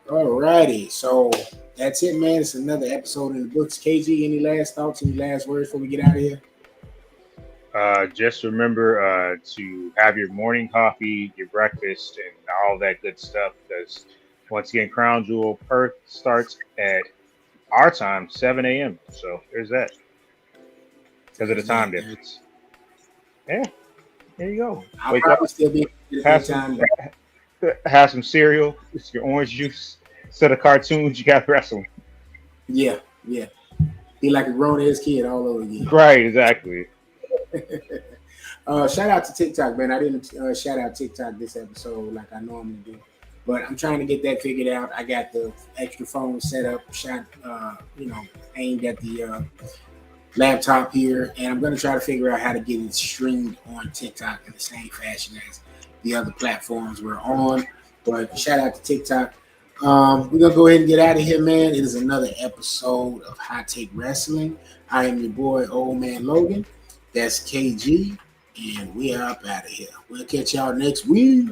All righty, so that's it, man. It's another episode in the books. KG, any last thoughts, any last words before we get out of here? Just remember to have your morning coffee, your breakfast, and all that good stuff. Because once again, Crown Jewel Perth starts at our time, 7 a.m. So there's that because of the time There. difference. Yeah, there you go. I'll Wake up, probably still be at have that some time. have some cereal, it's your orange juice. Instead of cartoons, you got wrestling. Yeah, yeah. Be like a grown ass kid all over again. Right, exactly. Shout out to TikTok, man. I didn't shout out TikTok this episode like I normally do, but I'm trying to get that figured out. I got the extra phone set up, aimed at the laptop here, and I'm going to try to figure out how to get it streamed on TikTok in the same fashion as the other platforms we're on. But shout out to TikTok. We're going to go ahead and get out of here, man. It is another episode of Hot Take Wrestling. I am your boy, Old Man Logan. That's KG, and we are up out of here. We'll catch y'all next week.